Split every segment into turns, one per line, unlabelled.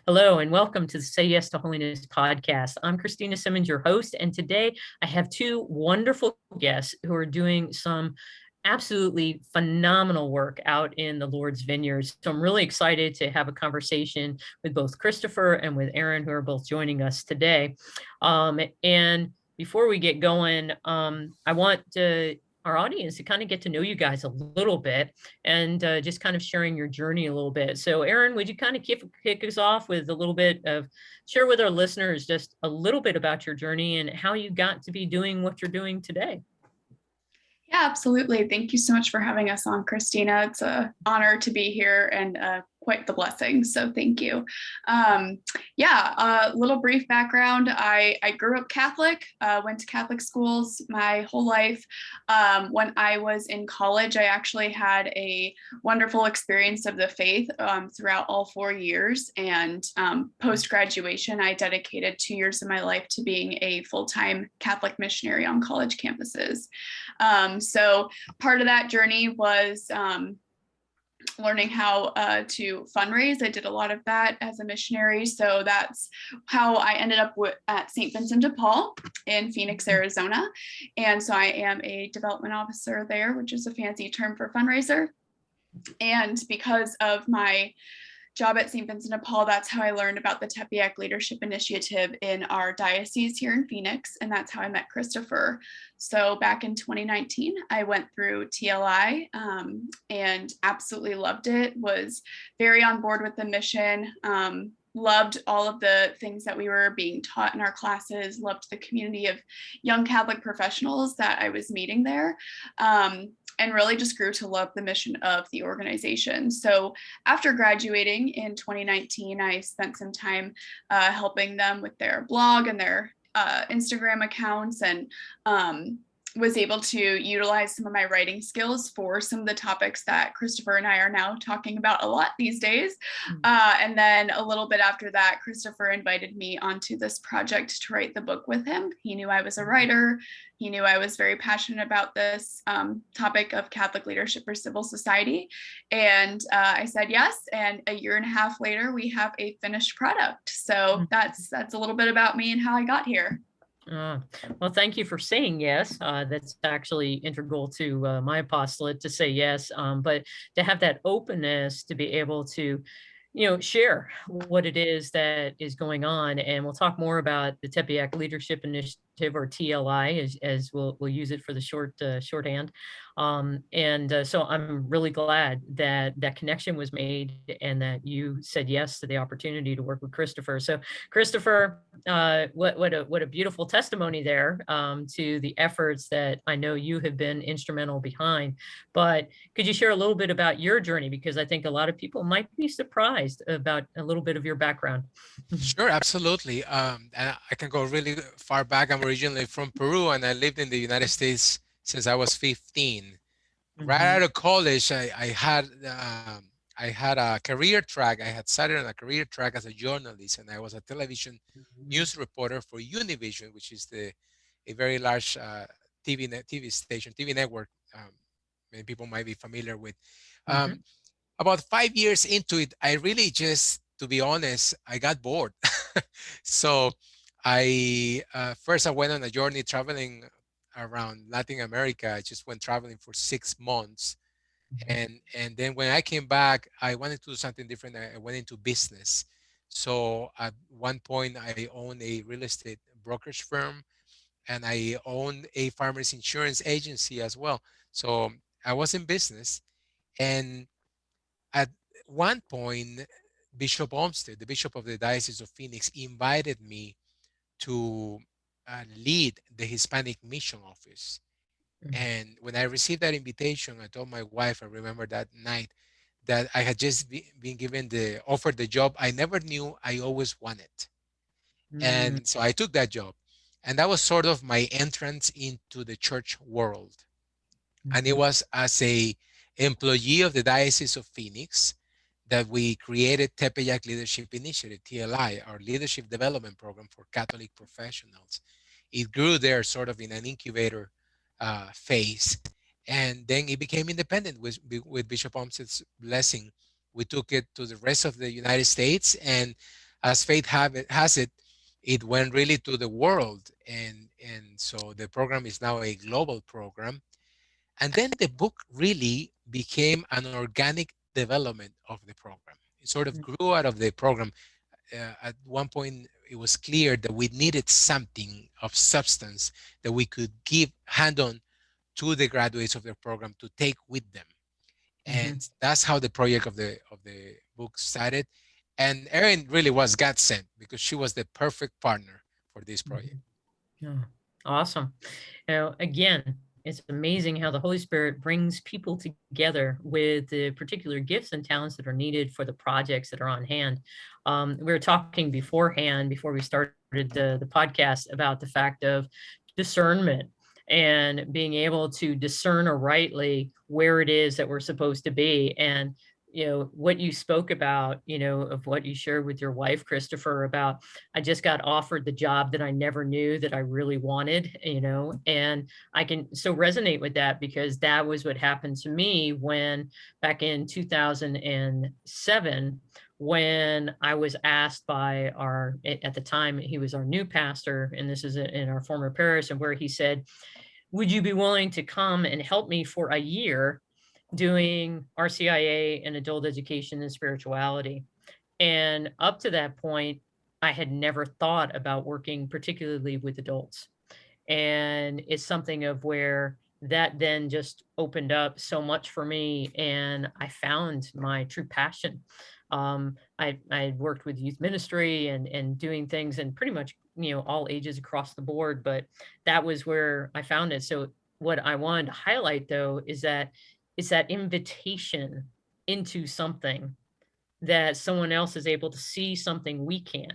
Hello, and welcome to the Say Yes to Holiness podcast. I'm Christina Simmons, your host, and today I have two wonderful guests who are doing some absolutely phenomenal work out in the Lord's vineyards. So I'm really excited to have a conversation with both Cristofer and with Erin, who are both joining us today. And before we get going, I want our audience to kind of get to know you guys a little bit and just kind of sharing your journey a little bit. So, Erin, would you kind of kick us off with a little bit of share with our listeners just a little bit about your journey and how you got to be doing what you're doing today?
Yeah, absolutely. Thank you so much for having us on, Christina. It's an honor to be here and quite the blessing. So thank you. A little brief background. I grew up Catholic, went to Catholic schools my whole life. When I was in college, I actually had a wonderful experience of the faith throughout all 4 years. And post-graduation, I dedicated 2 years of my life to being a full-time Catholic missionary on college campuses. So part of that journey was learning how to fundraise. I did a lot of that as a missionary. So that's how I ended up at St. Vincent de Paul in Phoenix, Arizona. And so I am a development officer there, which is a fancy term for fundraiser. And because of my job at St. Vincent de Paul, that's how I learned about the Tepeyac Leadership Initiative in our diocese here in Phoenix, and that's how I met Cristofer. So back in 2019, I went through TLI and absolutely loved it, was very on board with the mission, loved all of the things that we were being taught in our classes, loved the community of young Catholic professionals that I was meeting there. And really just grew to love the mission of the organization. So after graduating in 2019, I spent some time helping them with their blog and their Instagram accounts, and was able to utilize some of my writing skills for some of the topics that Cristofer and I are now talking about a lot these days. And then a little bit after that, Cristofer invited me onto this project to write the book with him. He knew I was a writer. He knew I was very passionate about this topic of Catholic leadership for civil society. And I said yes. And a year and a half later, we have a finished product. So that's a little bit about me and how I got here.
Well, thank you for saying yes. That's actually integral to my apostolate, to say yes, but to have that openness to be able to share what it is that is going on. And we'll talk more about the Tepeyac Leadership Initiative, or TLI, as we'll use it for the shorthand. So I'm really glad that that connection was made and that you said yes to the opportunity to work with Cristofer. So Cristofer, what a beautiful testimony there to the efforts that I know you have been instrumental behind. But could you share a little bit about your journey? Because I think a lot of people might be surprised about a little bit of your background.
Sure, absolutely. And I can go really far back. I'm originally from Peru, and I lived in the United States since I was 15. Right out of college, I had a career track. I had started on a career track as a journalist, and I was a television news reporter for Univision, which is a very large TV station, TV network. Many people might be familiar with. About 5 years into it, I really just, to be honest, I got bored. So first I went on a journey traveling around Latin America. I just went traveling for 6 months. And then when I came back, I wanted to do something different. I went into business. So at one point I owned a real estate brokerage firm, and I owned a farmers insurance agency as well. So I was in business. And at one point, Bishop Olmsted, the Bishop of the Diocese of Phoenix, invited me to lead the Hispanic Mission Office. And when I received that invitation, I told my wife, I remember that night, that I had just been given offered the job I never knew I always wanted. And so I took that job. And that was sort of my entrance into the church world. And it was as a employee of the Diocese of Phoenix that we created Tepeyac Leadership Initiative, TLI, our leadership development program for Catholic professionals. It grew there sort of in an incubator phase. And then it became independent with Bishop Olmsted's blessing. We took it to the rest of the United States. And as fate has it, it went really to the world, and so the program is now a global program. And then the book really became an organic development of the program. It sort of grew out of the program. At one point, it was clear that we needed something of substance that we could give hand on to the graduates of the program to take with them.
Mm-hmm.
And that's how the project of the book started. And Erin really was God sent because she was the perfect partner for this project.
Yeah. Awesome. Again, it's amazing how the Holy Spirit brings people together with the particular gifts and talents that are needed for the projects that are on hand. We were talking beforehand, before we started the podcast, about the fact of discernment and being able to discern rightly where it is that we're supposed to be. And what you spoke about, of what you shared with your wife, Cristofer, about, I just got offered the job that I never knew that I really wanted, and I can so resonate with that, because that was what happened to me when, back in 2007, when I was asked by at the time, he was our new pastor, and this is in our former parish, and where he said, would you be willing to come and help me for a year doing RCIA and adult education and spirituality? And up to that point, I had never thought about working particularly with adults. And it's something of where that then just opened up so much for me, and I found my true passion. I worked with youth ministry and doing things in pretty much all ages across the board, but that was where I found it. So what I wanted to highlight, though, is that it's that invitation into something that someone else is able to see something we can't,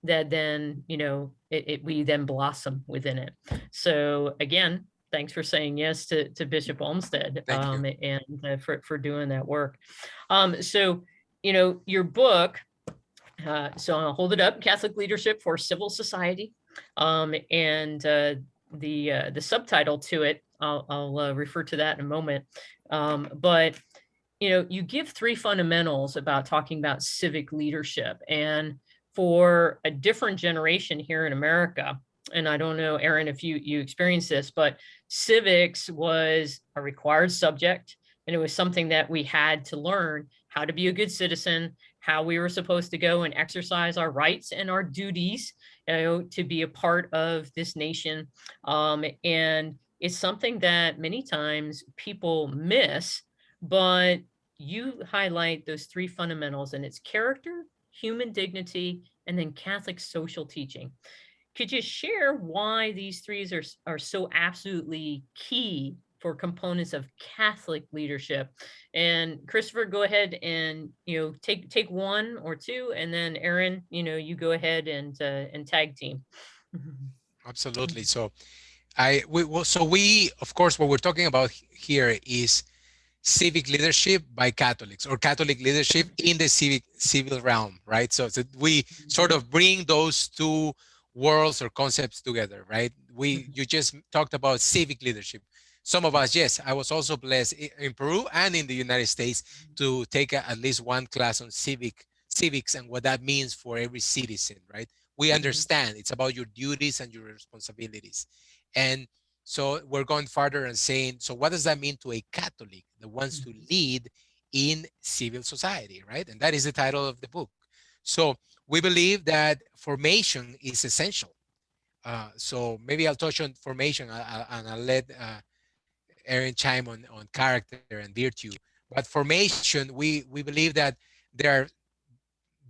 that then we then blossom within it. So again, thanks for saying yes to Bishop Olmsted,
Thank you.
and for doing that work. So your book, so I'll hold it up: Catholic Leadership for Civil Society, and the subtitle to it, I'll refer to that in a moment. But you give three fundamentals about talking about civic leadership. And for a different generation here in America, and I don't know, Erin, if you experienced this, but civics was a required subject, and it was something that we had to learn how to be a good citizen, how we were supposed to go and exercise our rights and our duties, to be a part of this nation. And it's something that many times people miss, but you highlight those three fundamentals, and it's character, human dignity, and then Catholic social teaching. Could you share why these threes are so absolutely key for components of Catholic leadership? And Cristofer, go ahead and take one or two, and then Erin, you go ahead and tag team.
Absolutely. So we of course, what we're talking about here is civic leadership by Catholics, or Catholic leadership in the civil realm, right? So we sort of bring those two worlds or concepts together, right? You just talked about civic leadership. Some of us, yes, I was also blessed in Peru and in the United States to take at least one class on civics and what that means for every citizen, right? We understand it's about your duties and your responsibilities. And so we're going farther and saying, so what does that mean to a Catholic that wants to lead in civil society, right? And that is the title of the book. So we believe that formation is essential. So maybe I'll touch on formation, and I'll let Erin chime on character and virtue. But formation, we believe that there are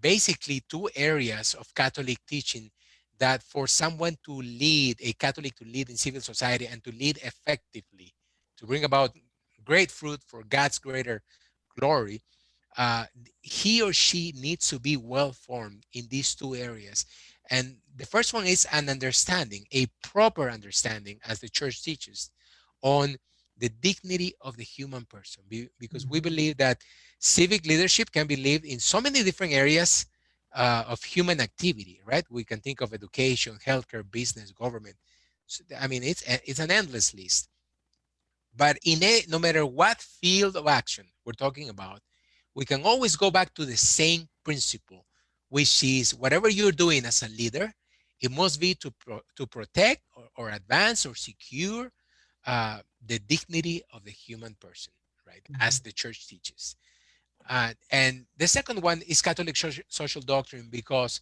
basically two areas of Catholic teaching that for someone to lead, a Catholic to lead in civil society and to lead effectively, to bring about great fruit for God's greater glory, uh, he or she needs to be well formed in these two areas. And the first one is an understanding, a proper understanding, as the church teaches, on the dignity of the human person. Because we believe that civic leadership can be lived in so many different areas of human activity, right? We can think of education, healthcare, business, government. So, I mean, it's an endless list. But no matter what field of action we're talking about, we can always go back to the same principle, which is whatever you're doing as a leader, it must be to protect or advance or secure the dignity of the human person, right? As the church teaches. And the second one is Catholic social doctrine, because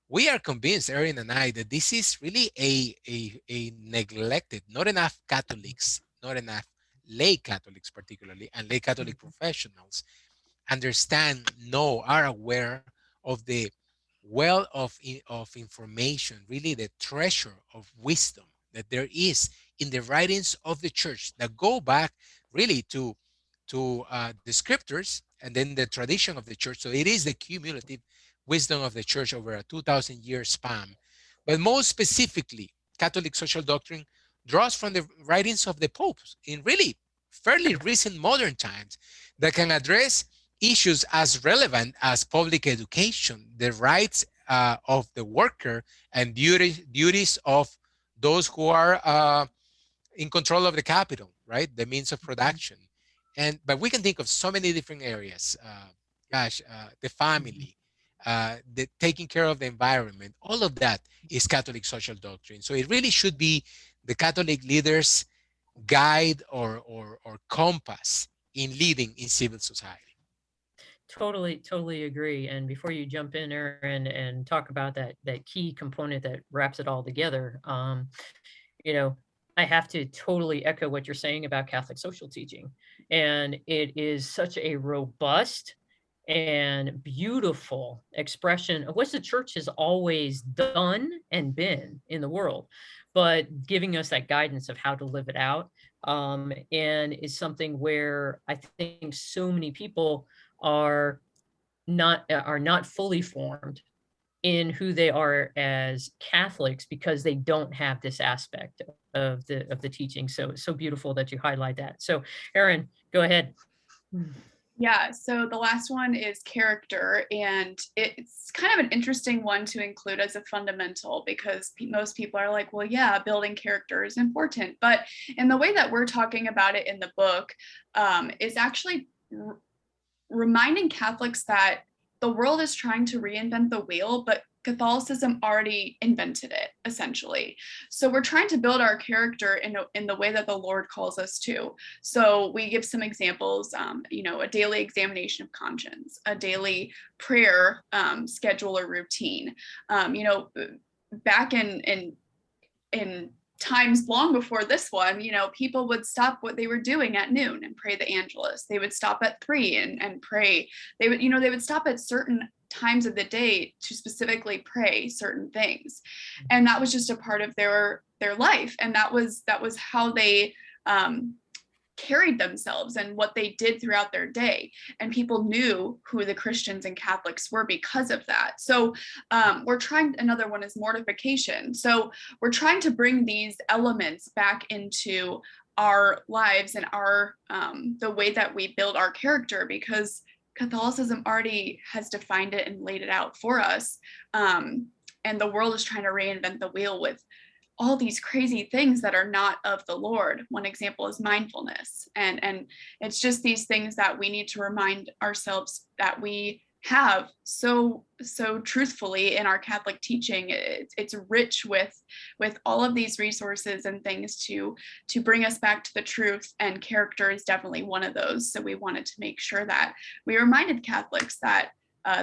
we are convinced, Erin and I, that this is really a neglected, not enough Catholics, not enough lay Catholics particularly, and lay Catholic professionals understand, know, are aware of the well of information, really the treasure of wisdom that there is in the writings of the church that go back really to the scriptures and then the tradition of the church. So it is the cumulative wisdom of the church over a 2,000-year span. But most specifically, Catholic social doctrine draws from the writings of the popes in really fairly recent modern times that can address issues as relevant as public education, the rights of the worker, and duties of those who are in control of the capital, right? The means of production. But we can think of so many different areas. The family, the taking care of the environment, all of that is Catholic social doctrine. So it really should be the Catholic leaders' guide or compass in leading in civil society.
Totally agree. And before you jump in, Aaron, and talk about that key component that wraps it all together, you know, I have to totally echo what you're saying about Catholic social teaching. And it is such a robust and beautiful expression of what the church has always done and been in the world, but giving us that guidance of how to live it out. And is something where I think so many people are not fully formed in who they are as Catholics because they don't have this aspect of the teaching. So beautiful that you highlight that. So Erin, go ahead.
Yeah, so the last one is character, and it's kind of an interesting one to include as a fundamental because most people are like, well, yeah, building character is important. But in the way that we're talking about it in the book, is actually reminding Catholics that the world is trying to reinvent the wheel, but Catholicism already invented it, essentially. So we're trying to build our character in the way that the Lord calls us to. So we give some examples, a daily examination of conscience, a daily prayer schedule or routine. Back in times long before this one, people would stop what they were doing at noon and pray the Angelus. They would stop at 3 and pray. They would stop at certain times of the day to specifically pray certain things. And that was just a part of their life. And that was how they carried themselves and what they did throughout their day. And people knew who the Christians and Catholics were because of that. So another one is mortification. So we're trying to bring these elements back into our lives and our the way that we build our character, because Catholicism already has defined it and laid it out for us. And the world is trying to reinvent the wheel with all these crazy things that are not of the Lord. One example is mindfulness. And it's just these things that we need to remind ourselves that we have so truthfully in our Catholic teaching. It's rich with all of these resources and things to bring us back to the truth, and character is definitely one of those. So we wanted to make sure that we reminded Catholics that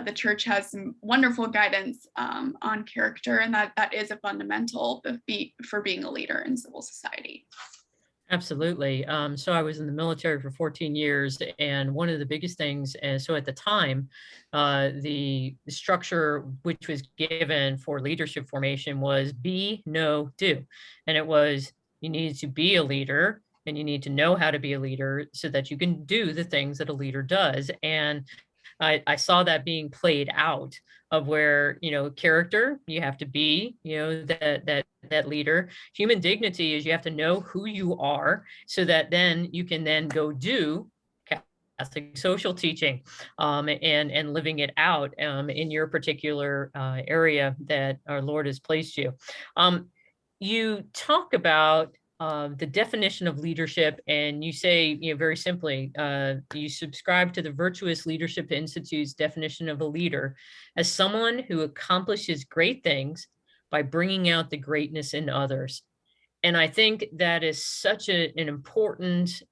the church has some wonderful guidance on character, and that is a fundamental for being a leader in civil society.
Absolutely. So I was in the military for 14 years, and one of the biggest things, so at the time, the structure which was given for leadership formation was be, know, do. And it was, you needed to be a leader, and you need to know how to be a leader so that you can do the things that a leader does. And I saw that being played out of where, character, you have to be, that leader. Human dignity is you have to know who you are so that then you can then go do Catholic social teaching and living it out in your particular area that our Lord has placed you. You talk about the definition of leadership, and you say, very simply, you subscribe to the Virtuous Leadership Institute's definition of a leader as someone who accomplishes great things by bringing out the greatness in others. And I think that is such an important,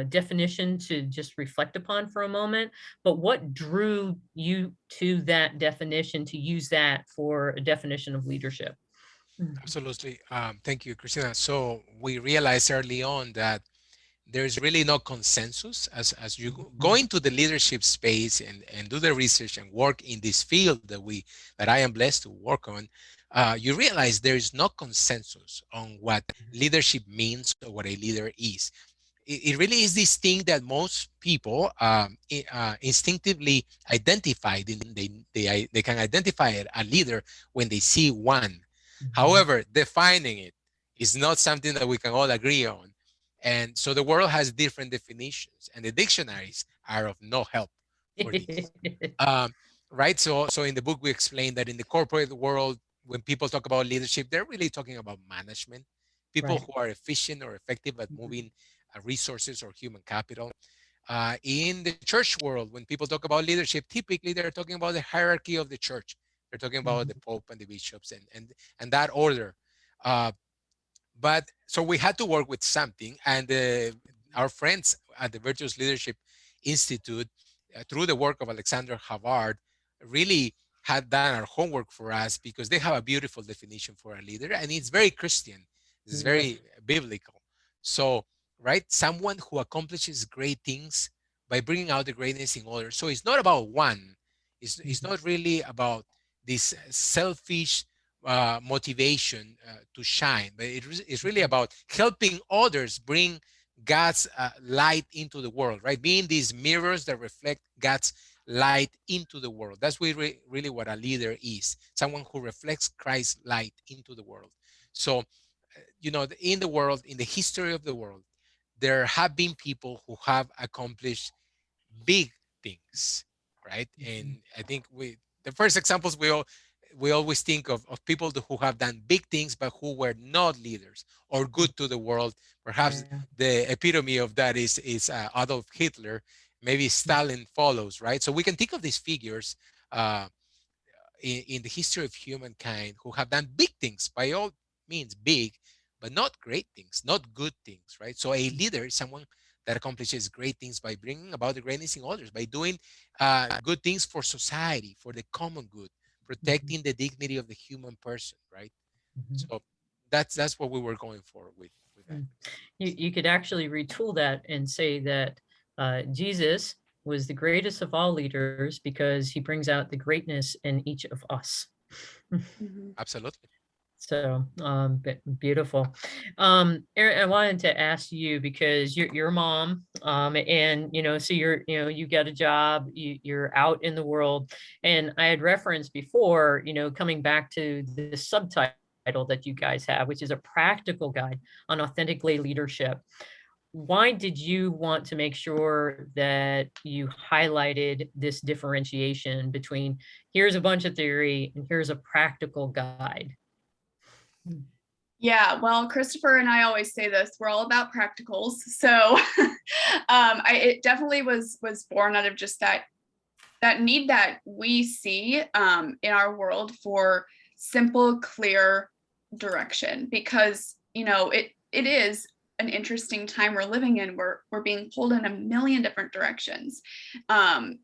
definition to just reflect upon for a moment. But what drew you to that definition, to use that for a definition of leadership?
Absolutely. Thank you, Christina. So we realized early on that there's really no consensus as you go into the leadership space and do the research and work in this field that I am blessed to work on. You realize there is no consensus on what leadership means or what a leader is. It really is this thing that most people instinctively identify. They can identify a leader when they see one. However, defining it is not something that we can all agree on. And so the world has different definitions, and the dictionaries are of no help for this. Right? So in the book, we explain that in the corporate world, when people talk about leadership, they're really talking about management, people
Right.
who are efficient or effective at moving resources or human capital. In the church world, when people talk about leadership, typically they're talking about the hierarchy of the church. They're talking about the Pope and the bishops and that order. Uh, but so we had to work with something, and our friends at the Virtuous Leadership Institute, through the work of Alexander Havard, really had done our homework for us, because they have a beautiful definition for a leader, and it's very Christian. It's
Yes.
very biblical. So, right, someone who accomplishes great things by bringing out the greatness in others. So it's not about one. It's not really about this selfish motivation to shine, but it's really about helping others bring God's light into the world, right? Being these mirrors that reflect God's light into the world. That's really what a leader is, someone who reflects Christ's light into the world. So, in the world, in the history of the world, there have been people who have accomplished big things, right? And I think the first examples we always think of people who have done big things but who were not leaders or good to the world. Perhaps
Yeah.
the epitome of that is Adolf Hitler. Maybe Stalin follows, right? So we can think of these figures uh, in the history of humankind who have done big things, by all means big, but not great things, not good things, right? So a leader is someone that accomplishes great things by bringing about the greatness in others, by doing good things for society, for the common good, protecting the dignity of the human person, right? So that's what we were going for with that.
Mm. You could actually retool that and say that Jesus was the greatest of all leaders because he brings out the greatness in each of us.
Mhm.
Absolutely.
So, beautiful. Erin, I wanted to ask you because you're a mom, and so you got a job, you're out in the world, and I had referenced before, coming back to the subtitle that you guys have, which is a practical guide on authentic lay leadership. Why did you want to make sure that you highlighted this differentiation between here's a bunch of theory and here's a practical guide?
Yeah, well, Christopher and I always say this, we're all about practicals. So it definitely was born out of just that need that we see in our world for simple, clear direction, because it is an interesting time we're living in. We're being pulled in a million different directions, and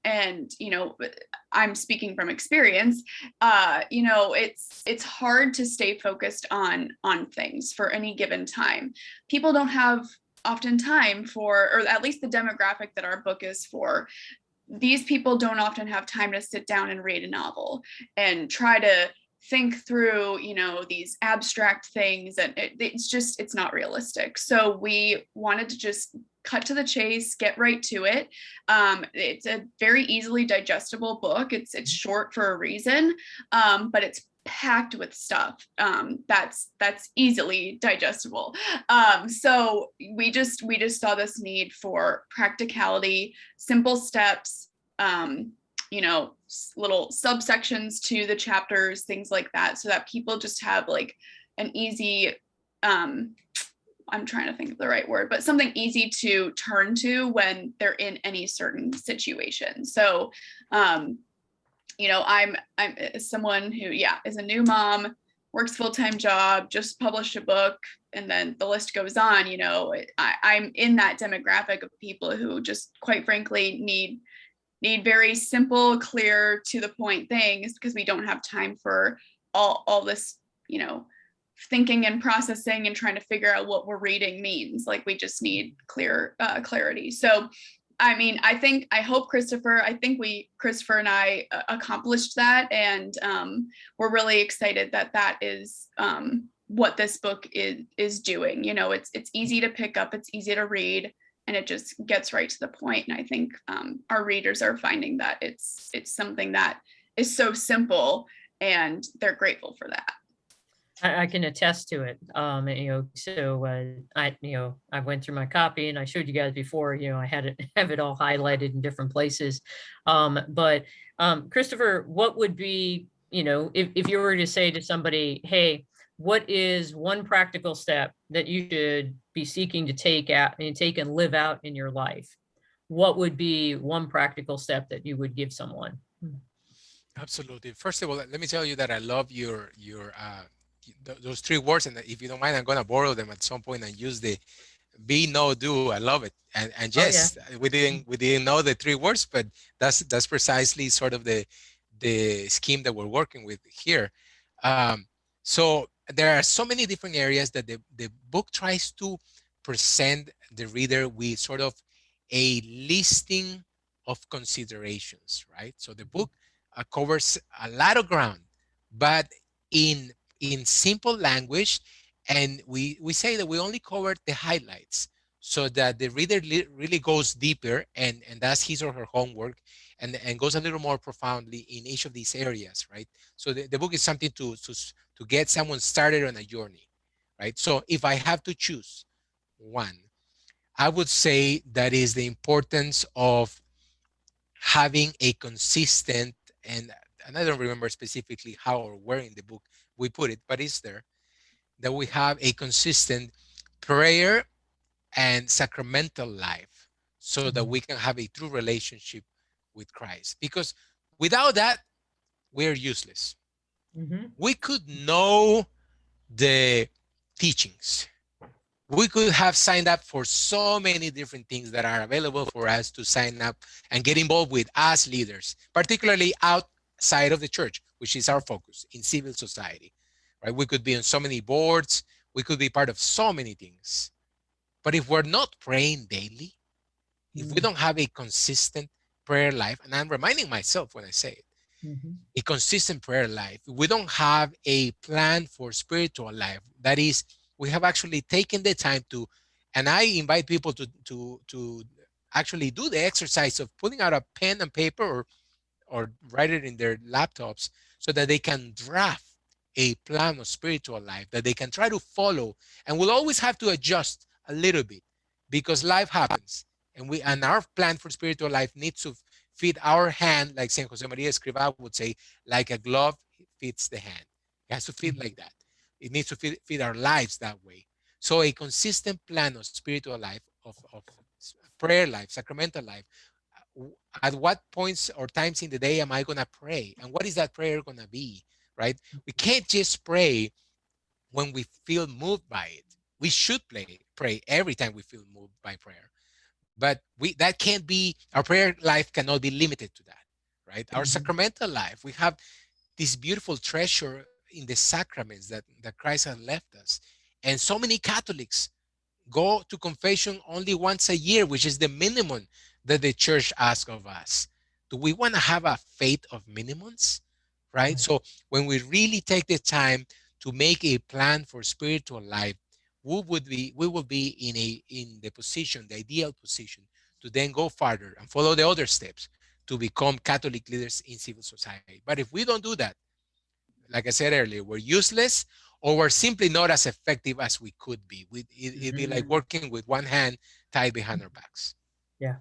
I'm speaking from experience. It's hard to stay focused on things for any given time. People don't have often time for, or at least the demographic that our book is for, these people don't often have time to sit down and read a novel and try to think through these abstract things, and it's not realistic. So we wanted to just cut to the chase, get right to it. It's a very easily digestible book. It's short for a reason, but it's packed with stuff that's easily digestible. So we just saw this need for practicality, simple steps, little subsections to the chapters, things like that, so that people just have like an easy I'm trying to think of the right word, but something easy to turn to when they're in any certain situation. So, you know, I'm someone who, yeah, is a new mom, works full-time job, just published a book, and then the list goes on. You know, I'm in that demographic of people who just, quite frankly, need very simple, clear, to the point things, because we don't have time for all this, you know, thinking and processing and trying to figure out what we're reading means. Like, we just need clarity. So, I mean, I hope Cristofer and I accomplished that. And we're really excited that is what this book is doing. You know, it's easy to pick up, it's easy to read, and it just gets right to the point. And I think our readers are finding that it's something that is so simple, and they're grateful for that.
I can attest to it. You know, so I went through my copy and I showed you guys before, you know, I had it have it all highlighted in different places. But Cristofer, what would be, you know, if you were to say to somebody, hey, what is one practical step that you should be seeking to take and live out in your life? What would be one practical step that you would give someone?
Absolutely. First of all, let me tell you that I love those three words, and if you don't mind, I'm going to borrow them at some point and use the be, know, do. I love it. And
Oh, yeah.
yes, we didn't know the three words, but that's precisely sort of the scheme that we're working with here. So there are so many different areas that the book tries to present the reader with sort of a listing of considerations, right? So the book covers a lot of ground, but in simple language, and we say that we only covered the highlights, so that the reader really goes deeper and does his or her homework and goes a little more profoundly in each of these areas, right? So the book is something to get someone started on a journey, right? So if I have to choose one, I would say that is the importance of having a consistent, and I don't remember specifically how or where in the book we put it, but it's there, that we have a consistent prayer and sacramental life, so that we can have a true relationship with Christ. Because without that, we're useless.
Mm-hmm.
We could know the teachings. We could have signed up for so many different things that are available for us to sign up and get involved with as leaders, particularly outside of the church, which is our focus in civil society, right? We could be on so many boards. We could be part of so many things. But if we're not praying daily, if we don't have a consistent prayer life, and I'm reminding myself when I say it,
Mm-hmm.
a consistent prayer life, we don't have a plan for spiritual life. That is, we have actually taken the time to, and I invite people to actually do the exercise of putting out a pen and paper, or write it in their laptops, so that they can draft a plan of spiritual life that they can try to follow. And we'll always have to adjust a little bit, because life happens, and our plan for spiritual life needs to fit our hand, like Saint Jose Maria Escrivá would say, like a glove fits the hand. It has to fit like that. It needs to fit our lives that way. So a consistent plan of spiritual life, of prayer life, sacramental life. At what points or times in the day am I going to pray? And what is that prayer going to be, right? We can't just pray when we feel moved by it. We should pray every time we feel moved by prayer. But that can't be, our prayer life cannot be limited to that, right? Our sacramental life, we have this beautiful treasure in the sacraments that Christ has left us. And so many Catholics go to confession only once a year, which is the minimum that the church asks of us. Do we want to have a faith of minimums? Right? So when we really take the time to make a plan for spiritual life, we will be in the position, the ideal position, to then go farther and follow the other steps to become Catholic leaders in civil society. But if we don't do that, like I said earlier, we're useless, or we're simply not as effective as we could be. It'd be like working with one hand tied behind our backs.
Yeah.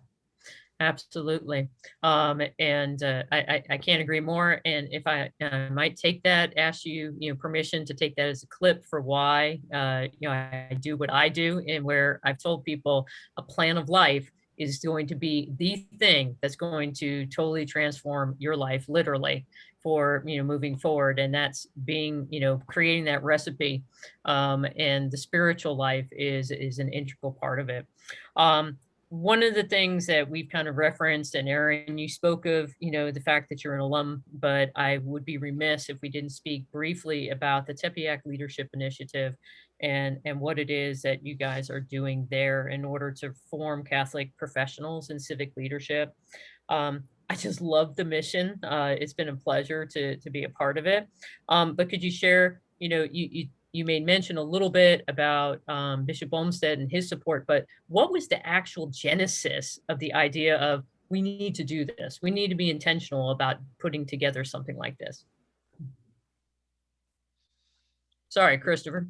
Absolutely. I can't agree more. And if I might take that, ask you, permission to take that as a clip for why, I do what I do, and where I've told people a plan of life is going to be the thing that's going to totally transform your life, literally, for, moving forward. And that's being, creating that recipe. And the spiritual life is an integral part of it. One of the things that we've kind of referenced, and Erin, you spoke of, the fact that you're an alum, but I would be remiss if we didn't speak briefly about the Tepeyac Leadership Initiative and what it is that you guys are doing there in order to form Catholic professionals in civic leadership. I just love the mission. It's been a pleasure to be a part of it. But could you share, you made mention a little bit about Bishop Olmsted and his support, but what was the actual genesis of the idea of we need to do this? We need to be intentional about putting together something like this. Sorry, Cristofer.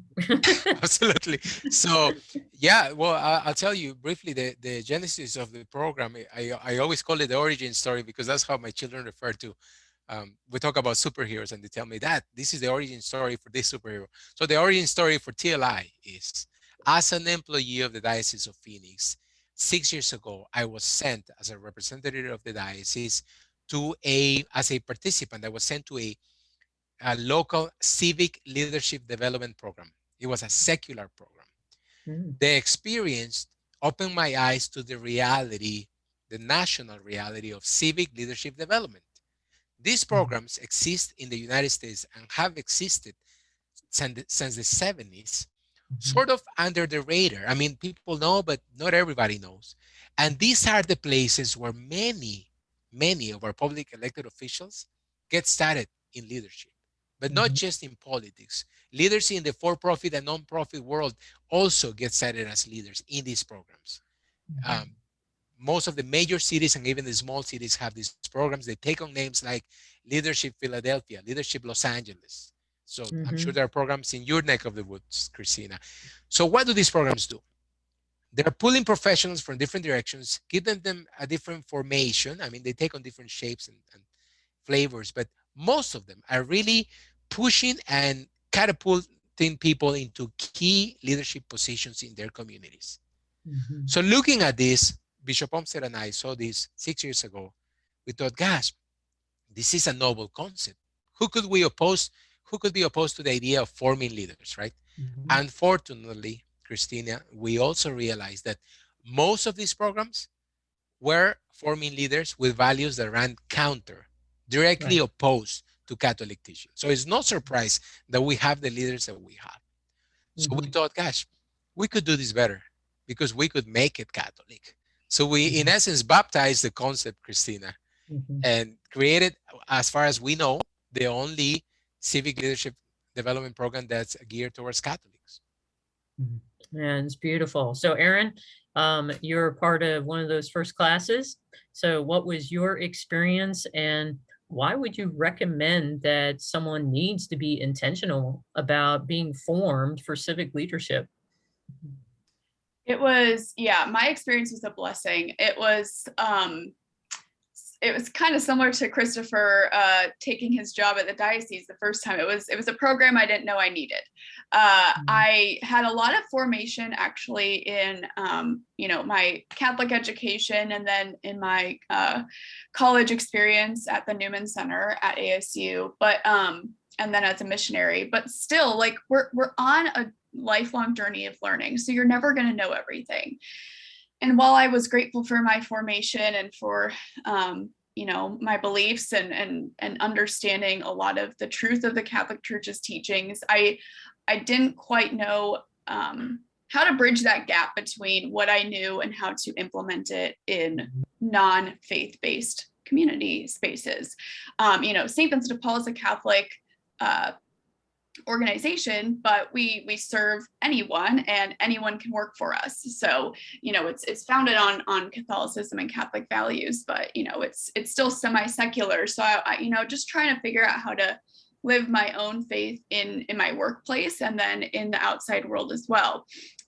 Absolutely. So, yeah, well, I'll tell you briefly the genesis of the program. I always call it the origin story because that's how my children refer to. We talk about superheroes and they tell me that this is the origin story for this superhero. So the origin story for TLI is, as an employee of the Diocese of Phoenix, 6 years ago, I was sent as a representative of the diocese as a participant, I was sent to a local civic leadership development program. It was a secular program. The experience opened my eyes to the reality, the national reality of civic leadership development. These programs exist in the United States and have existed since the 70s, sort of under the radar. I mean, people know, but not everybody knows. And these are the places where many of our public elected officials get started in leadership, but not just in politics. Leaders in the for-profit and non-profit world also get started as leaders in these programs. Most of the major cities and even the small cities have these programs. They take on names like Leadership Philadelphia, Leadership Los Angeles. So I'm sure there are programs in your neck of the woods, Christina. So what do these programs do? They're pulling professionals from different directions, giving them a different formation. I mean, they take on different shapes and flavors, but most of them are really pushing and catapulting people into key leadership positions in their communities. So looking at this, Bishop Olmsted and I saw this 6 years ago. We thought, gosh, this is a noble concept. Who could be opposed to the idea of forming leaders, right? Unfortunately, Christina, we also realized that most of these programs were forming leaders with values that ran directly opposed to Catholic teaching. So it's no surprise that we have the leaders that we have. So we thought, gosh, we could do this better because we could make it Catholic. So we, in essence, baptized the concept, Christina, and created, as far as we know, the only civic leadership development program that's geared towards Catholics.
And it's beautiful. So Erin, you're part of one of those first classes. So what was your experience, and why would you recommend that someone needs to be intentional about being formed for civic leadership?
It was, yeah, my experience was a blessing. It was kind of similar to Cristofer taking his job at the diocese the first time. It was a program I didn't know I needed. I had a lot of formation actually in my Catholic education, and then in my college experience at the Newman Center at ASU, but and then as a missionary. But still, like, we're on a lifelong journey of learning, so you're never going to know everything. And while I was grateful for my formation and for, my beliefs and understanding a lot of the truth of the Catholic Church's teachings, I didn't quite know how to bridge that gap between what I knew and how to implement it in non-faith-based community spaces. St. Vincent de Paul is a Catholic organization, but we serve anyone, and anyone can work for us. So it's founded on Catholicism and Catholic values, but it's still semi-secular. So I just trying to figure out how to live my own faith in my workplace and then in the outside world as well.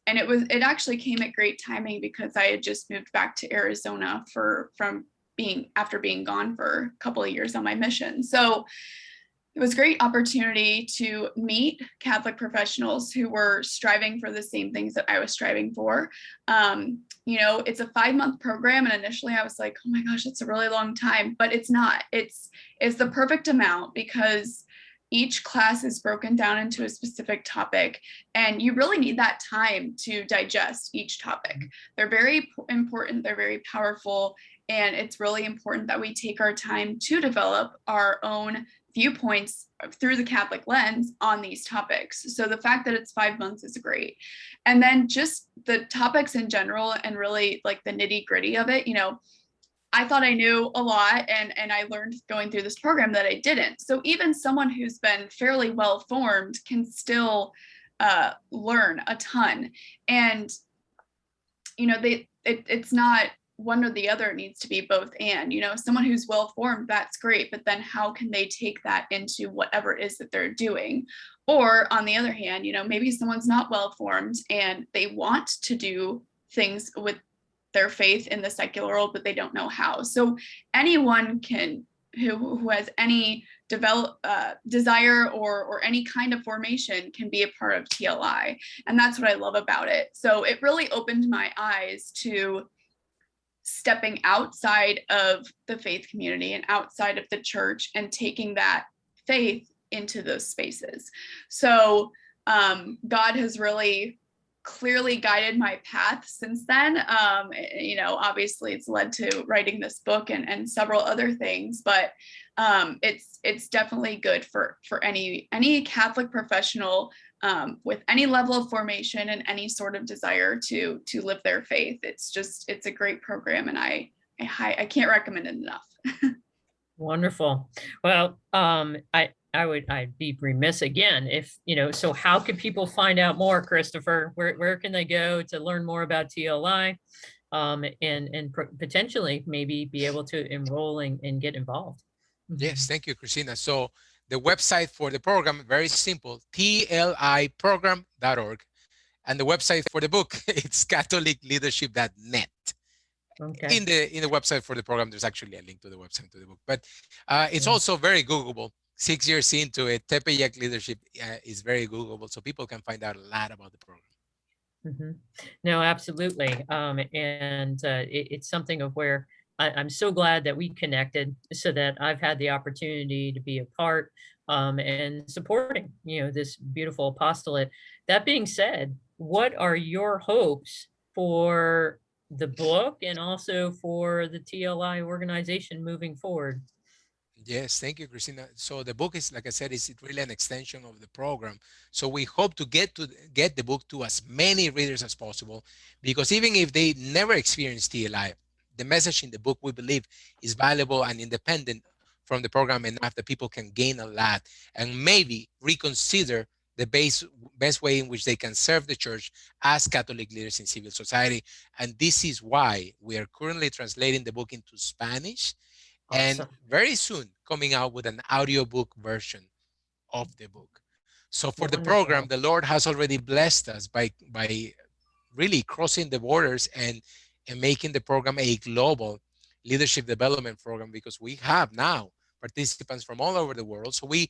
and it actually came at great timing because I had just moved back to Arizona after being gone for a couple of years on my mission. So it was a great opportunity to meet Catholic professionals who were striving for the same things that I was striving for. It's a 5-month program, and initially I was like, oh my gosh, it's a really long time, but it's not. It's the perfect amount because each class is broken down into a specific topic, and you really need that time to digest each topic. They're very important, they're very powerful, and it's really important that we take our time to develop our own viewpoints through the Catholic lens on these topics. So the fact that it's 5 months is great. And then just the topics in general and really like the nitty gritty of it, I thought I knew a lot, and I learned going through this program that I didn't. So even someone who's been fairly well formed can still learn a ton. And it's not one or the other, it needs to be both. And someone who's well formed, that's great, but then how can they take that into whatever it is that they're doing? Or on the other hand, maybe someone's not well formed and they want to do things with their faith in the secular world, but they don't know how. So anyone can who has any desire or any kind of formation can be a part of TLI. And that's what I love about it. So it really opened my eyes to stepping outside of the faith community and outside of the church and taking that faith into those spaces. So God has really clearly guided my path since then. Obviously it's led to writing this book and several other things, but it's definitely good for any Catholic professional with any level of formation and any sort of desire to live their faith. It's a great program, and I can't recommend it enough.
Wonderful. Well, I'd be remiss again if, so how can people find out more, Cristofer? Where can they go to learn more about TLI, and potentially maybe be able to enroll and get involved?
Yes, thank you, Christina. So the website for the program, very simple, tliprogram.org. And the website for the book, it's catholicleadership.net.
Okay.
In the website for the program, there's actually a link to the website to the book, but it's also very Googleable. 6 years into it, Tepeyac Leadership is very Googleable, so people can find out a lot about the program.
No, absolutely. It's something of where I'm so glad that we connected, so that I've had the opportunity to be a part and supporting, this beautiful apostolate. That being said, what are your hopes for the book and also for the TLI organization moving forward?
Yes, thank you, Christina. So the book is, like I said, is really an extension of the program. So we hope to get the book to as many readers as possible, because even if they never experienced TLI, the message in the book, we believe, is valuable and independent from the program enough that people can gain a lot and maybe reconsider the best way in which they can serve the church as Catholic leaders in civil society. And this is why we are currently translating the book into Spanish.
Awesome.
And very soon coming out with an audiobook version of the book. So for the program, the Lord has already blessed us by really crossing the borders and making the program a global leadership development program, because we have now participants from all over the world. So we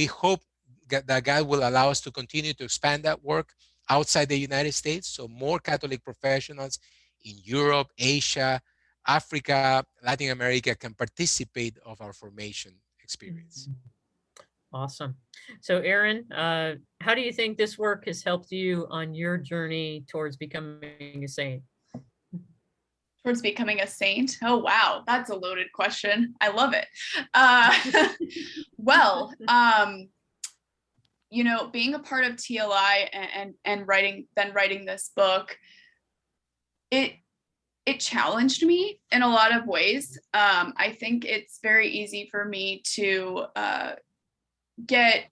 hope that God will allow us to continue to expand that work outside the United States, so more Catholic professionals in Europe, Asia, Africa, Latin America can participate of our formation experience.
Awesome. So Erin, how do you think this work has helped you on your journey towards becoming a saint?
Towards becoming a saint? Oh, wow. That's a loaded question. I love it. Well, being a part of TLI and writing this book, it challenged me in a lot of ways. I think it's very easy for me to get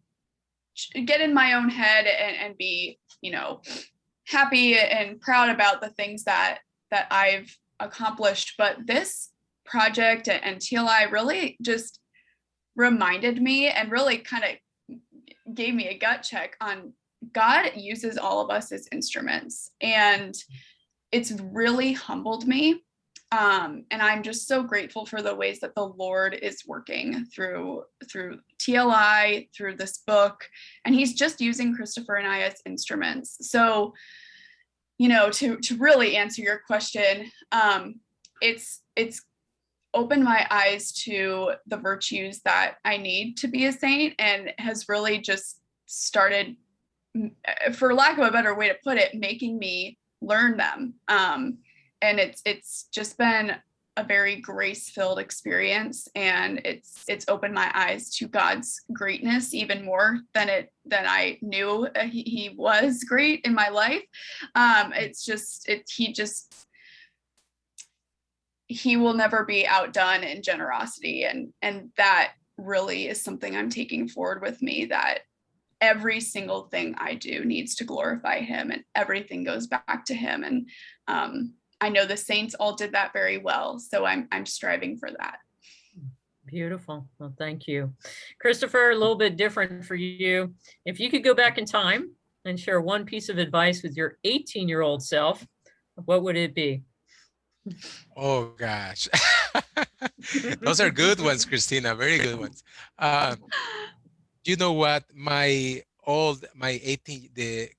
in my own head and be, happy and proud about the things that I've accomplished. But this project and TLI really just reminded me and really kind of gave me a gut check on God uses all of us as instruments, and it's really humbled me. And I'm just so grateful for the ways that the Lord is working through TLI, through this book, and he's just using Cristofer and I as instruments. So, you know, to really answer your question, it's opened my eyes to the virtues that I need to be a saint, and has really just started, for lack of a better way to put it, making me learn them. And it's just been a very grace-filled experience, and it's opened my eyes to God's greatness even more than I knew he was great in my life. He will never be outdone in generosity, and that really is something I'm taking forward with me, that every single thing I do needs to glorify him, and everything goes back to him. And I know the saints all did that very well, so I'm striving for that.
Beautiful. Well, thank you. Cristofer, a little bit different for you. If you could go back in time and share one piece of advice with your 18-year-old self, what would it be?
Oh gosh. Those are good ones, Christina, very good ones. You know what?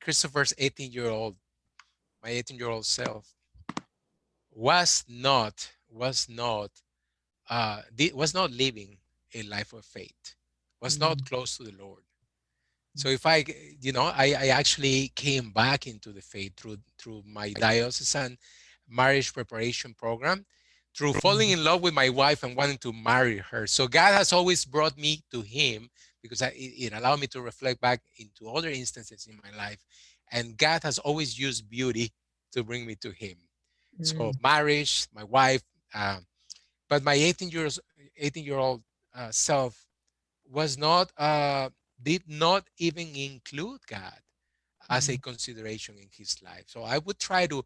Christopher's 18-year-old, my 18-year-old self was not living a life of faith, was not close to the Lord. So if I actually came back into the faith through my diocesan marriage preparation program, through falling in love with my wife and wanting to marry her. So God has always brought me to him, because it allowed me to reflect back into other instances in my life. And God has always used beauty to bring me to him. So marriage, my wife, but my 18-year-old self was not, did not even include God as a consideration in his life. So I would try to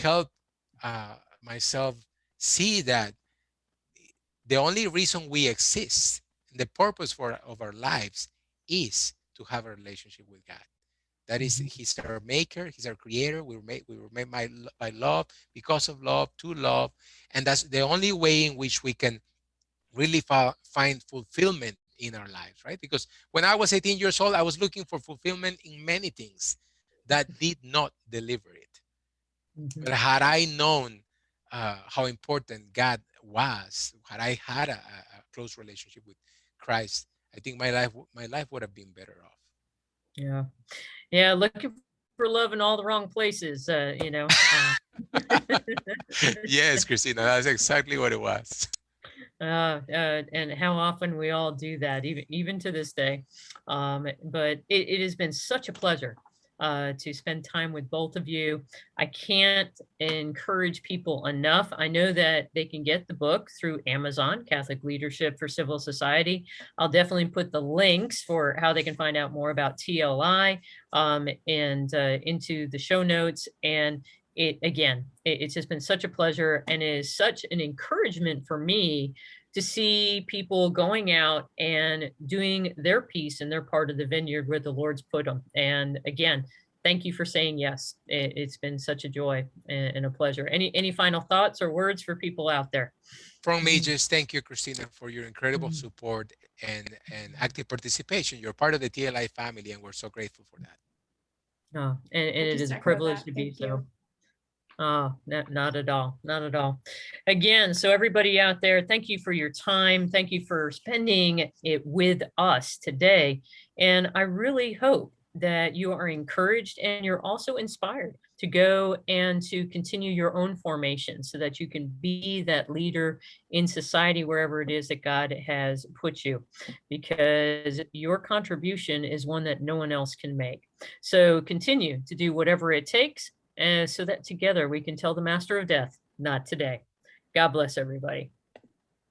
help myself see that the only reason we exist, the purpose of our lives, is to have a relationship with God. That is, he's our maker, he's our creator. We were made by love, because of love, to love. And that's the only way in which we can really find fulfillment in our lives, right? Because when I was 18 years old, I was looking for fulfillment in many things that did not deliver it. But had I known how important God was, had I had a close relationship with Christ, I think my life would have been better off.
Yeah. Yeah. Looking for love in all the wrong places, you know.
Yes, Christina, that's exactly what it was.
And how often we all do that, even to this day. But it has been such a pleasure to spend time with both of you. I can't encourage people enough. I know that they can get the book through Amazon, Catholic Leadership for Civil Society. I'll definitely put the links for how they can find out more about TLI and into the show notes. And it's just been such a pleasure, and it is such an encouragement for me to see people going out and doing their piece in their part of the vineyard where the Lord's put them. And again, thank you for saying yes. It's been such a joy and a pleasure. Any final thoughts or words for people out there?
From me, just thank you, Christina, for your incredible support and active participation. You're part of the TLI family, and we're so grateful for that.
Oh, and it is a privilege to be so. Oh, not at all. Not at all. Again, so everybody out there, thank you for your time. Thank you for spending it with us today. And I really hope that you are encouraged and you're also inspired to go and to continue your own formation so that you can be that leader in society wherever it is that God has put you, because your contribution is one that no one else can make. So continue to do whatever it takes, so that together we can tell the master of death, not today. God bless everybody.